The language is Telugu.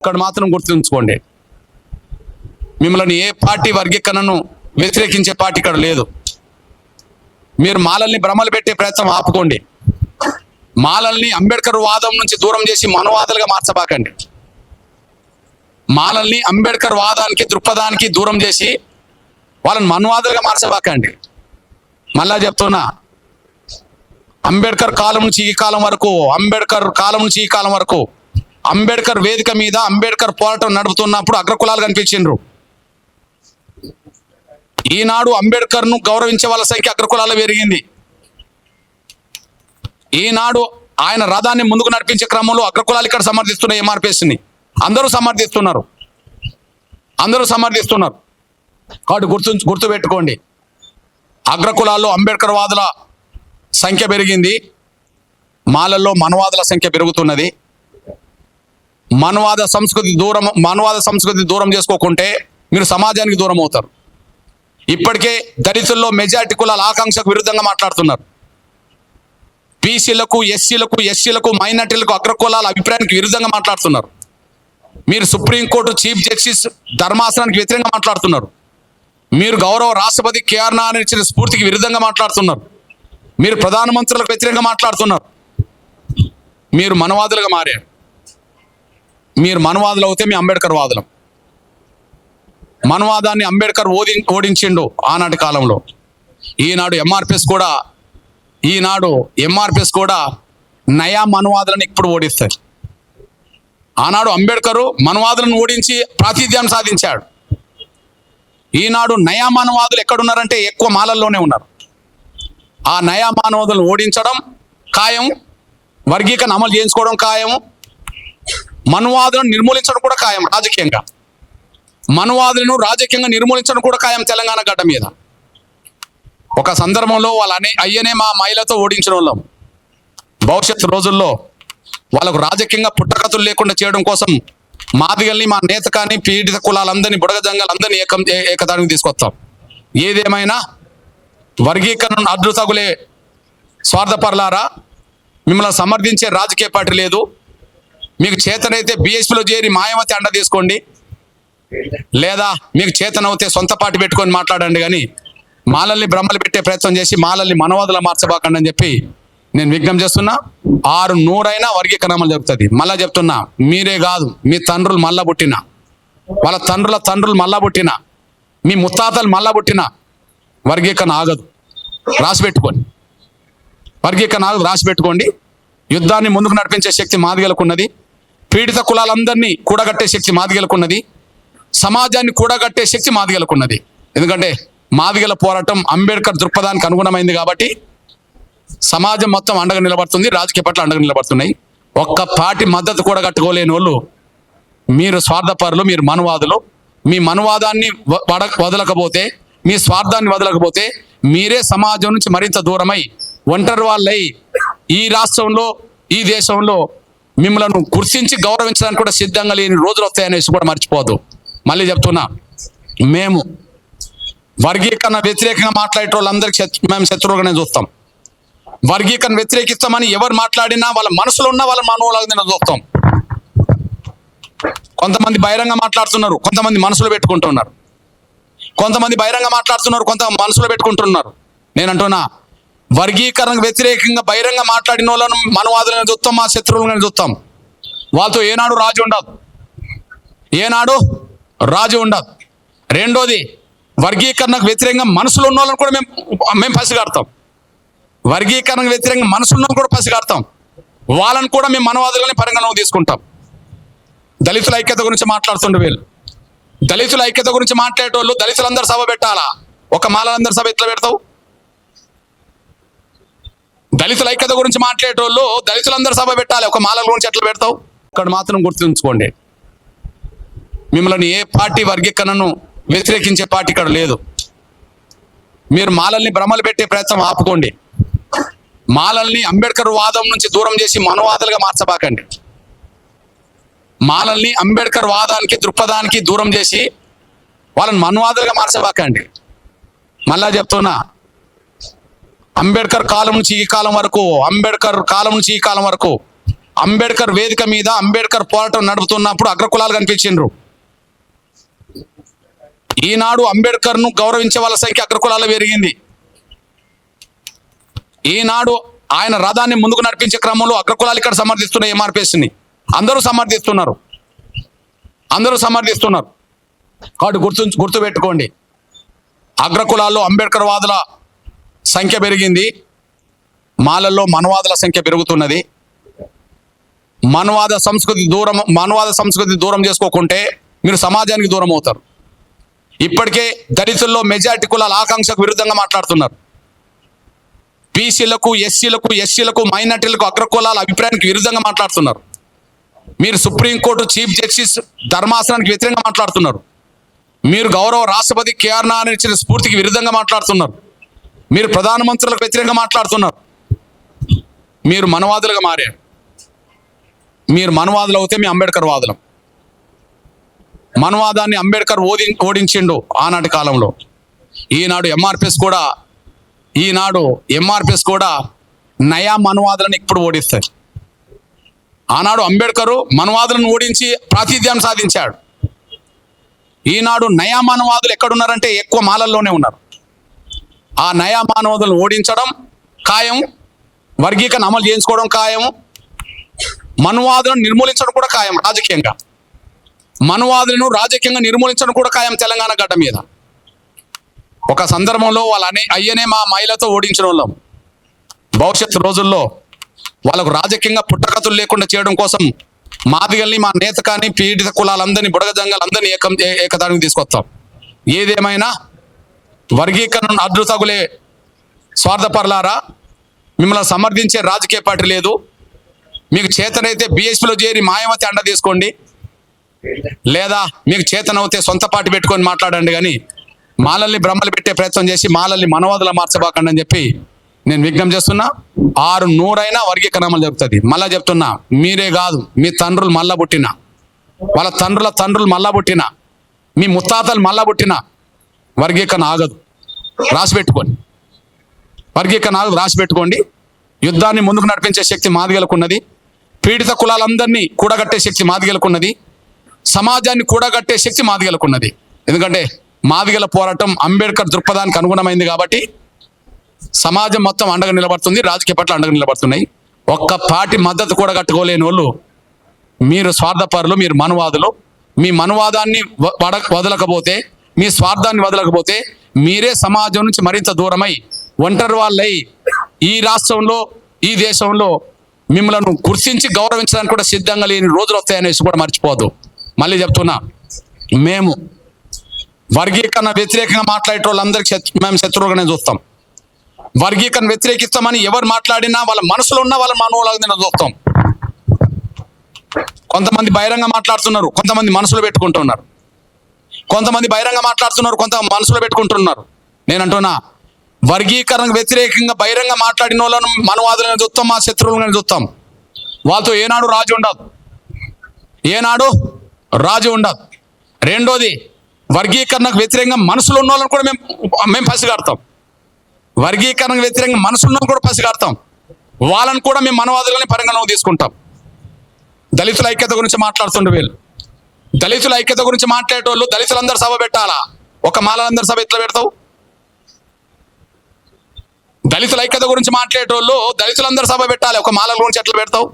ఇక్కడ మాత్రం గుర్తుంచుకోండి, మిమ్మల్ని ఏ పార్టీ వర్గీకరణను వ్యతిరేకించే పార్టీ ఇక్కడ లేదు. మీరు మాలల్ని భ్రమలు పెట్టే ప్రయత్నం ఆపుకోండి. మాలల్ని అంబేద్కర్ వాదం నుంచి దూరం చేసి మనవాదులుగా మార్చబాకండి. మాలల్ని అంబేద్కర్ వాదానికి దృక్పథానికి దూరం చేసి వాళ్ళని మనవాదులుగా మార్చబాకండి. మళ్ళా చెప్తున్నా, అంబేద్కర్ కాలం నుంచి ఈ కాలం వరకు, అంబేద్కర్ కాలం నుంచి ఈ కాలం వరకు అంబేద్కర్ వేదిక మీద అంబేద్కర్ పోరాటం నడుపుతున్నప్పుడు అగ్రకులాలు కనిపించిండ్రు. ఈనాడు అంబేద్కర్ను గౌరవించే వాళ్ళ సంఖ్య అగ్రకులాల్లో పెరిగింది. ఈనాడు ఆయన రథాన్ని ముందుకు నడిపించే క్రమంలో అగ్రకులాలు ఇక్కడ సమర్థిస్తున్నాయి. ఎంఆర్పిఎస్ని అందరూ సమర్థిస్తున్నారు. కాబట్టి గుర్తుపెట్టుకోండి, అగ్రకులాల్లో అంబేద్కర్ వాదుల సంఖ్య పెరిగింది, మాలల్లో మనవాదుల సంఖ్య పెరుగుతున్నది. మనవాద సంస్కృతి దూరం చేసుకోకుంటే మీరు సమాజానికి దూరం అవుతారు. ఇప్పటికే దళితుల్లో మెజారిటీ కులాల ఆకాంక్షకు విరుద్ధంగా మాట్లాడుతున్నారు. బీసీలకు, ఎస్సీలకు, మైనార్టీలకు, అగ్రకులాల అభిప్రాయానికి విరుద్ధంగా మాట్లాడుతున్నారు. మీరు సుప్రీంకోర్టు చీఫ్ జస్టిస్ ధర్మాసనానికి వ్యతిరేకంగా మాట్లాడుతున్నారు. మీరు గౌరవ రాష్ట్రపతి కేఆర్ నారాయణ ఇచ్చిన స్ఫూర్తికి విరుద్ధంగా మాట్లాడుతున్నారు. మీరు ప్రధానమంత్రులకు వ్యతిరేకంగా మాట్లాడుతున్నారు. మీరు మనవాదులుగా మారారు. మీరు మనవాదులు అవుతే మీ అంబేద్కర్ వాదులం. మనవాదాన్ని అంబేద్కర్ ఓడించిండు ఆనాటి కాలంలో. ఈనాడు ఎంఆర్పిఎస్ కూడా నయా మనవాదులను ఇప్పుడు ఓడిస్తారు. ఆనాడు అంబేద్కర్ మనవాదులను ఓడించి ప్రాతినిధ్యాన్ని సాధించాడు. ఈనాడు నయా మానవాదులు ఎక్కడున్నారంటే ఎక్కువ మాలల్లోనే ఉన్నారు. ఆ నయా మానవాదులను ఓడించడం ఖాయం, వర్గీకరణ అమలు చేయించుకోవడం ఖాయం, మనువాదులను నిర్మూలించడం కూడా ఖాయం. మనువాదులను రాజకీయంగా నిర్మూలించడం కూడా ఖాయం తెలంగాణ గడ్డ మీద. ఒక సందర్భంలో వాళ్ళ అయ్యనే మా మహిళతో ఓడించిన వాళ్ళం. భవిష్యత్తు రోజుల్లో వాళ్ళకు రాజకీయంగా పుట్టకతులు లేకుండా చేయడం కోసం మాదిగల్ని, మా నేత కానీ పీడిత కులాలందరినీ, బుడగ జంగాలందరినీ ఏకదానికి తీసుకొస్తాం. ఏదేమైనా వర్గీకరణను అడ్డు తగులే స్వార్థపరులారా, మిమ్మల్ని సమర్థించే రాజకీయ పార్టీ లేదు. మీకు చేతనైతే బీఎస్పీలో చేరి మాయావతి అండ తీసుకోండి, లేదా మీకు చేతనవుతే సొంత పార్టీ పెట్టుకొని మాట్లాడండి. కానీ మాలల్ని భ్రమలు పెట్టే ప్రయత్నం చేసి మాలల్ని మనవాదుల మార్చబాకండి అని చెప్పి నేను విజ్ఞప్తి చేస్తున్నా. 600 వర్గీకరణ అమలు జరుగుతుంది. మళ్ళా చెప్తున్నా, మీరే కాదు, మీ తండ్రులు మళ్ళా పుట్టిన, వాళ్ళ తండ్రులు మళ్ళా పుట్టిన, మీ ముత్తాతలు మళ్ళా పుట్టిన వర్గీకరణ ఆగదు. రాసి పెట్టుకోండి. యుద్ధాన్ని ముందుకు నడిపించే శక్తి మాదిగలకున్నది. పీడిత కులాలందరినీ కూడగట్టే శక్తి మాదిగలకున్నది. సమాజాన్ని కూడగట్టే శక్తి మాదిగలకున్నది. ఎందుకంటే మాదిగల పోరాటం అంబేద్కర్ దృక్పథానికి అనుగుణమైంది కాబట్టి సమాజం మొత్తం అండగా నిలబడుతుంది, రాజకీయ పట్ల అండగా నిలబడుతున్నాయి. ఒక్క పార్టీ మద్దతు కూడా కట్టుకోలేని వాళ్ళు మీరు స్వార్థపరులు, మీరు మనువాదులు. మీ మనువాదాన్ని వదలకపోతే, మీ స్వార్థాన్ని వదలకపోతే మీరే సమాజం నుంచి మరింత దూరమై ఒంటరి వాళ్ళై ఈ రాష్ట్రంలో, ఈ దేశంలో మిమ్మల్ని గుర్తించి గౌరవించడానికి కూడా సిద్ధంగా లేని రోజులు వస్తాయనేసి కూడా మర్చిపోదు. మళ్ళీ చెప్తున్నా, మేము వర్గీకరణ వ్యతిరేకంగా మాట్లాడే వాళ్ళందరికీ మేము శత్రువుగానే చూస్తాం. వర్గీకరణ వ్యతిరేకిస్తామని ఎవరు మాట్లాడినా వాళ్ళ మనసులో ఉన్న వాళ్ళ మనోలాగా చూస్తాం. కొంతమంది బహిరంగ మాట్లాడుతున్నారు, కొంతమంది మనసులో పెట్టుకుంటున్నారు. కొంత మనసులో పెట్టుకుంటున్నారు. నేను అంటున్నా, వర్గీకరణకు వ్యతిరేకంగా బహిరంగ మాట్లాడిన వాళ్ళను మనవాదులను చూస్తాం, మా శత్రువులను చూస్తాం. వాళ్ళతో ఏనాడు రాజు ఉండదు. రెండోది, వర్గీకరణకు వ్యతిరేకంగా మనసులో ఉన్న వాళ్ళని కూడా మేము పసిగడతాం. వర్గీకరణకు వ్యతిరేకంగా మనసులో ఉన్న కూడా పసిగడతాం. వాళ్ళని కూడా మేము మనవాదులని పరిగణలోకి తీసుకుంటాం. దళితుల ఐక్యత గురించి మాట్లాడుతుండే వీళ్ళు. దళితుల ఐక్యత గురించి మాట్లాడేటోళ్ళు దళితులందరూ సభ పెట్టాలా? ఒక మాలందరూ సభ ఎట్లా పెడతావు? దళితుల ఐక్యత గురించి మాట్లాడేటోళ్ళు దళితులందరూ సభ పెట్టాలి, ఒక మాలల గురించి ఎట్లా పెడతావు? ఇక్కడ మాత్రం గుర్తుంచుకోండి, మిమ్మల్ని ఏ పార్టీ వర్గీకరణను వ్యతిరేకించే పార్టీ ఇక్కడ లేదు. మీరు మాలల్ని భ్రమలు పెట్టే ప్రయత్నం ఆపుకోండి. మాలల్ని అంబేద్కర్ వాదం నుంచి దూరం చేసి మనవాదులుగా మార్చబాకండి. మాలల్ని అంబేద్కర్ వాదానికి దృక్పథానికి దూరం చేసి వాళ్ళని మనవాదులుగా మార్చబాకండి. మళ్ళా చెప్తున్నా, అంబేద్కర్ కాలం నుంచి ఈ కాలం వరకు అంబేద్కర్ వేదిక మీద అంబేద్కర్ పోరాటం నడుపుతున్నప్పుడు అగ్రకులాలు కనిపించిండ్రు. ఈనాడు అంబేద్కర్ను గౌరవించే వాళ్ళ సంఖ్య అగ్రకులాల్లో పెరిగింది. ఈనాడు ఆయన రథాన్ని ముందుకు నడిపించే క్రమంలో అగ్రకులాలు ఇక్కడ సమర్థిస్తున్నాయి. ఎంఆర్పిఎస్ని అందరూ సమర్థిస్తున్నారు. కాబట్టి గుర్తుపెట్టుకోండి, అగ్రకులాల్లో అంబేద్కర్ వాదుల సంఖ్య పెరిగింది, మాలల్లో మనవాదుల సంఖ్య పెరుగుతున్నది. మనవాద సంస్కృతి దూరం చేసుకోకుంటే మీరు సమాజానికి దూరం అవుతారు. ఇప్పటికే దళితుల్లో మెజారిటీ కులాల ఆకాంక్షకు విరుద్ధంగా మాట్లాడుతున్నారు. బీసీలకు, ఎస్సీలకు, మైనార్టీలకు, అగ్రకులాల అభిప్రాయానికి విరుద్ధంగా మాట్లాడుతున్నారు. మీరు సుప్రీంకోర్టు చీఫ్ జస్టిస్ ధర్మాసనానికి వ్యతిరేకంగా మాట్లాడుతున్నారు. మీరు గౌరవ రాష్ట్రపతి కేఆర్ నారాయణ ఇచ్చిన స్ఫూర్తికి విరుద్ధంగా మాట్లాడుతున్నారు. మీరు ప్రధానమంత్రులకు వ్యతిరేకంగా మాట్లాడుతున్నారు. మీరు మనవాదులుగా మారారు. మీరు మనవాదులు అవుతే మీ అంబేద్కర్ వాదులం. మనవాదాన్ని అంబేద్కర్ ఓడించిండు ఆనాటి కాలంలో. ఈనాడు ఎంఆర్పిఎస్ కూడా నయా మనవాదులను ఇప్పుడు ఓడిస్తారు. ఆనాడు అంబేద్కరు మనవాదులను ఓడించి ప్రాతినిధ్యాన్ని సాధించాడు. ఈనాడు నయా మానవాదులు ఎక్కడున్నారంటే ఎక్కువ మాలల్లోనే ఉన్నారు. ఆ నయా మానవాదులను ఓడించడం ఖాయం, వర్గీకరణ అమలు చేయించుకోవడం ఖాయం, మనువాదులను నిర్మూలించడం కూడా ఖాయం. మనువాదులను రాజకీయంగా నిర్మూలించడం కూడా ఖాయం తెలంగాణ గడ్డ మీద. ఒక సందర్భంలో వాళ్ళ అయ్యనే మా మహిళతో ఓడించిన వాళ్ళం. భవిష్యత్తు రోజుల్లో వాళ్ళకు రాజకీయంగా పుట్టగతులు లేకుండా చేయడం కోసం మాదిగల్ని, మా నేత కానీ పీడిత కులాలందరినీ, బుడగజంగాలందరినీ ఏకదానికి తీసుకొస్తాం. ఏదేమైనా వర్గీకరణను అడ్డు తగులే స్వార్థపరులారా, మిమ్మల్ని సమర్థించే రాజకీయ పార్టీ లేదు. మీకు చేతనైతే బీఎస్పీలో చేరి మాయావతి అండ తీసుకోండి, లేదా మీకు చేతనవుతే సొంత పార్టీ పెట్టుకొని మాట్లాడండి. కానీ మాలల్ని బ్రహ్మలు పెట్టే ప్రయత్నం చేసి మాలల్ని మనవాదులా మార్చబాకండి అని చెప్పి నేను విజ్ఞప్తి చేస్తున్నా. 600 వర్గీకరణ అమలు జరుగుతుంది. మళ్ళా చెప్తున్నా, మీరే కాదు, మీ తండ్రులు మళ్ళా పుట్టిన, వాళ్ళ తండ్రులు మళ్ళా పుట్టిన, మీ ముత్తాతలు మళ్ళా పుట్టిన వర్గీకరణ ఆగదు. రాసి పెట్టుకోండి. యుద్ధాన్ని ముందుకు నడిపించే శక్తి మాదిగలకున్నది. పీడిత కులాలందరినీ కూడగట్టే శక్తి మాదిగలకున్నది. సమాజాన్ని కూడగట్టే శక్తి మాదిగలకున్నది. ఎందుకంటే మాదిగల పోరాటం అంబేద్కర్ దృక్పథానికి అనుగుణమైంది కాబట్టి సమాజం మొత్తం అండగా నిలబడుతుంది, రాజకీయ పట్ల అండగా నిలబడుతున్నాయి. ఒక్క పార్టీ మద్దతు కూడా కట్టుకోలేని వాళ్ళు మీరు స్వార్థపరులు, మీరు మనువాదులు. మీ మనువాదాన్ని వదలకపోతే, మీ స్వార్థాన్ని వదలకపోతే మీరే సమాజం నుంచి మరింత దూరమై ఒంటరి వాళ్ళై ఈ రాష్ట్రంలో, ఈ దేశంలో మిమ్మల్ని గుర్తించి గౌరవించడానికి కూడా సిద్ధంగా లేని రోజులు వస్తాయనేసి కూడా మర్చిపోదు. మళ్ళీ చెప్తున్నా, మేము వర్గీకరణ వ్యతిరేకంగా మాట్లాడే వాళ్ళందరికీ మేము శత్రువుగానే చూస్తాం. వర్గీకరణ వ్యతిరేకిస్తామని ఎవరు మాట్లాడినా వాళ్ళ మనసులో ఉన్న వాళ్ళ మనోలాగా చూస్తాం. కొంతమంది బహిరంగ మాట్లాడుతున్నారు, కొంతమంది మనసులో పెట్టుకుంటున్నారు. కొంత మనసులో పెట్టుకుంటున్నారు. నేను అంటున్నా, వర్గీకరణకు వ్యతిరేకంగా బహిరంగ మాట్లాడిన వాళ్ళను మనవాదులను చూస్తాం, మా శత్రువులను చూస్తాం. వాళ్ళతో ఏనాడు రాజు ఉండదు. రెండోది, వర్గీకరణకు వ్యతిరేకంగా మనసులో ఉన్న వాళ్ళని కూడా మేము పసిగడతాం. వర్గీకరణకు వ్యతిరేకంగా మనసులో కూడా పసిగడతాం. వాళ్ళని కూడా మేము మనవాదులని పరిగణలోకి తీసుకుంటాం. దళితుల ఐక్యత గురించి మాట్లాడుతుండే వీళ్ళు. దళితుల ఐక్యత గురించి మాట్లాడేటోళ్ళు దళితులందరూ సభ పెట్టాలా? ఒక మాలలందరూ సభ ఎట్లా పెడతావు? దళితుల ఐక్యత గురించి మాట్లాడేటోళ్ళు దళితులందరూ సభ పెట్టాలి, ఒక మాలల గురించి ఎట్లా పెడతావు?